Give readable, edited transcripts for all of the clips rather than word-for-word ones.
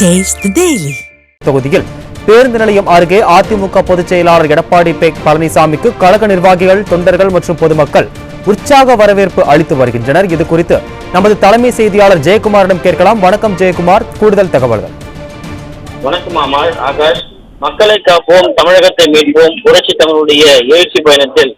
Taste the Daily. தொகுதியில் பேருந்து நிலையம் அருகே அதிமுக பொதுச் செயலாளர் எடப்பாடி பழனிசாமிக்கு கழக நிர்வாகிகள், தொண்டர்கள் மற்றும் பொதுமக்கள் உற்சாக வரவேற்பு அளித்து வருகின்றனர். இது குறித்து நமது தலைமை செய்தியாளர் ஜெயக்குமாரிடம் கேட்கலாம். வணக்கம் ஜெயக்குமார், கூடுதல் தகவல்கள். வணக்கம் ஆகாஷ். மக்களை காப்போம், தமிழகத்தை மீட்போம் புரட்சி தமிழுடைய எழுச்சி பயணத்தில்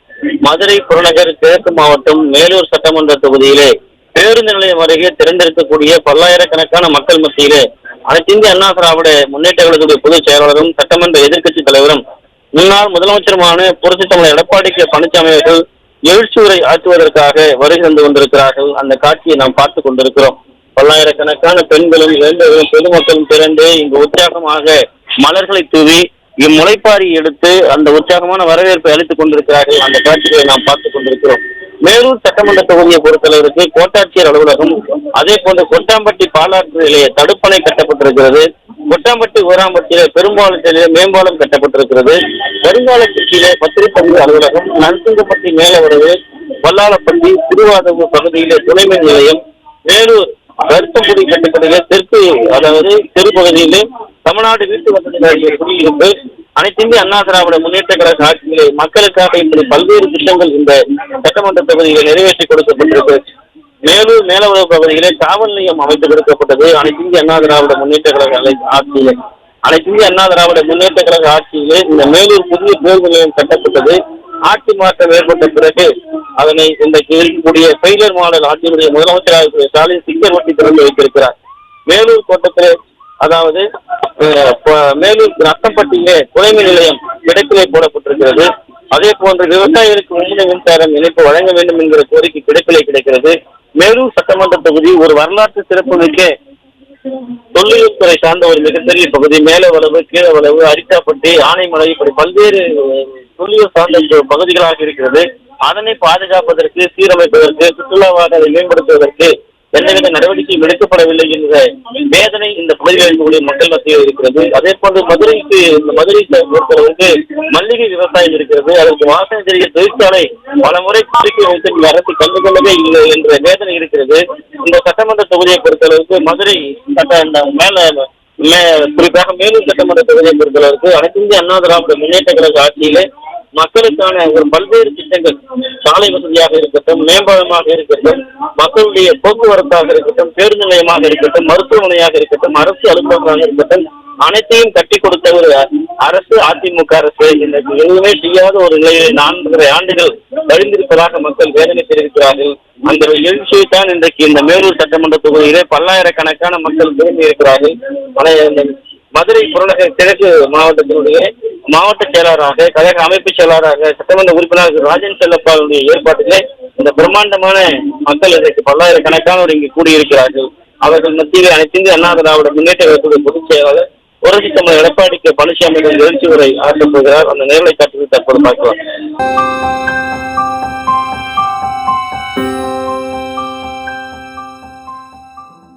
மதுரை புறநகர் கிழக்கு மாவட்டம் மேலூர் சட்டமன்ற தொகுதியிலே பேருந்து நிலையம் அருகே திறந்திருக்கக்கூடிய பல்லாயிரக்கணக்கான மக்கள் மத்தியிலே அனைத்து இந்திய அண்ணா திராவிட முன்னேற்ற கழகத்துடைய பொதுச் செயலாளரும் சட்டமன்ற எதிர்க்கட்சி தலைவரும் முன்னாள் முதலமைச்சருமான புரட்சி தமிழர் எடப்பாடி பழனிசாமி அவர்கள் எழுச்சி உரை ஆற்றுவதற்காக வருகை தந்து கொண்டிருக்கிறார்கள். அந்த காட்சியை நாம் பார்த்துக் கொண்டிருக்கிறோம். பல்லாயிரக்கணக்கான பெண்களும் இளைஞர்களும் பொதுமக்களும் திரண்டு இங்கு உற்சாகமாக மலர்களை தூவி இம்முளைப்பாரி எடுத்து அந்த உற்சாகமான வரவேற்பை அளித்துக் கொண்டிருக்கிறார்கள். அந்த காட்சிகளை நாம் பார்த்துக் கொண்டிருக்கிறோம். மேலூர் சட்டமன்ற தொகுதியை பொறுத்தளவிற்கு கோட்டாட்சியர் அலுவலகம், அதே போன்று கொட்டாம்பட்டி பாலாற்று நிலைய தடுப்பணை கட்டப்பட்டிருக்கிறது. கொட்டாம்பட்டி ஊராம்பட்டியிலே பெரும்பாலத்திலே மேம்பாலம் கட்டப்பட்டிருக்கிறது. வருங்காலத்திலே பத்திரிப்பதிவு அலுவலகம், நன்சுங்கப்பட்டி மேலவரவு, வல்லாளப்பட்டி, திருவாதூர் பகுதியிலே துணைமின் நிலையம், மேலூர் கருத்தங்குடி கட்டப்பட்ட தெற்கு அதாவது தெருப்பகுதியிலே தமிழ்நாடு வீட்டு வசதி குடியிருப்பு, அனைத்து இந்திய அண்ணா திராவிட முன்னேற்ற கழக ஆட்சியிலே மக்களுக்காக இப்படி பல்வேறு திட்டங்கள் இந்த சட்டமன்ற தொகுதியில் நிறைவேற்றி கொடுக்கப்பட்டிருக்கிறது. மேலூர் மேலவரவு பகுதியிலே காவல் நிலையம் அமைத்து கொடுக்கப்பட்டது. அனைத்து இந்திய அண்ணா திராவிட முன்னேற்ற கழக ஆட்சியிலே இந்த மேலூர் புதிய பேருந்து நிலையம் கட்டப்பட்டது. ஆட்சி மாற்றம் ஏற்பட்ட பிறகு அதனை இன்றைக்கு இருக்கக்கூடிய ஃபெயிலர் மாடல் ஆட்சியினுடைய முதலமைச்சராக ஸ்டாலின் சிங்கர் ஒட்டி திறந்து வைத்திருக்கிறார். மேலூர் கோட்டத்தில் அதாவது மேலூர் ரத்தம்பட்டியிலே குறைமை நிலையம் கிடைப்பிலே போடப்பட்டிருக்கிறது. அதே போன்று விவசாயிகளுக்கு மும்முனை மின்சாரம் இணைப்பு வழங்க வேண்டும் என்கிற கோரிக்கை கிடைப்பிலே கிடைக்கிறது. மேலூர் சட்டமன்ற தொகுதி ஒரு வரலாற்று சிறப்புமிக்க தொல்லியல் துறை சார்ந்த ஒரு மிகப்பெரிய பகுதி. மேலவளவு, கீழவளவு, அரிட்டாப்பட்டி, ஆனைமலை இப்படி பல்வேறு தொல்லியல் சார்ந்த பகுதிகளாக இருக்கிறது. அதனை பாதுகாப்பதற்கு, சீரமைப்பதற்கு, சுற்றுலாவாக அதை மேம்படுத்துவதற்கு எந்தவித நடவடிக்கையும் எடுக்கப்படவில்லை என்ற வேதனை இந்த பகுதிகளில் மக்கள் மத்தியில் இருக்கிறது. அதே போன்று மதுரை பொறுத்தளவுக்கு மல்லிகை விவசாயம் இருக்கிறது. அதற்கு வாசனை தெரிய தொழிற்சாலை பல முறை கோரிக்கை வைத்து அரசு கண்டுகொள்ளவே இல்லை என்ற வேதனை இருக்கிறது. இந்த சட்டமன்ற தொகுதியை பொறுத்தளவுக்கு மதுரை குறிப்பாக மேலூர் சட்டமன்ற தொகுதியை பொறுத்தளவுக்கு அனைத்து இந்திய அண்ணா திராவிட முன்னேற்ற கழக ஆட்சியிலே மக்களுக்கான ஒரு பல்வேறு திட்டங்கள், சாலை வசதியாக இருக்கட்டும், மேம்பாலமாக இருக்கட்டும், மக்களுடைய போக்குவரத்தாக இருக்கட்டும், பேருந்து நிலையமாக இருக்கட்டும், மருத்துவமனையாக இருக்கட்டும், அரசு அலுவலகமாக இருக்கட்டும், அனைத்தையும் கட்டி கொடுத்த ஒரு அரசு அதிமுக அரசு இன்றைக்கு எதுவுமே செய்யாத ஒரு நிலையில் 4 ஆண்டுகள் கழிந்திருப்பதாக மக்கள் வேதனை தெரிவிக்கிறார்கள். அந்த எழுச்சியை தான் இன்றைக்கு இந்த மேலூர் சட்டமன்ற தொகுதியிலே பல்லாயிரக்கணக்கான மக்கள் திரும்பி இருக்கிறார்கள். மதுரை புறநகர் கிழக்கு மாவட்டத்தினுடைய மாவட்ட செயலாளராக, கழக அமைப்பு செயலாளராக சட்டமன்ற உறுப்பினர் ராஜன் செல்லப்பாவுடைய ஏற்பாட்டிலே இந்த பிரம்மாண்டமான மக்கள் இன்றைக்கு பல்லாயிரக்கணக்கானோர் இங்கு கூடியிருக்கிறார்கள். அவர்கள் மத்தியில் அனைத்து இந்திய அண்ணா திராவிட முன்னேற்ற கழகத்துடைய பொதுச் செயலாளர் புரட்சி தமிழர் எடப்பாடி பழனிசாமி எழுச்சி உரை ஆற்றப் போகிறார். அந்த நேரலை காட்சியை தற்போது பார்க்கலாம்.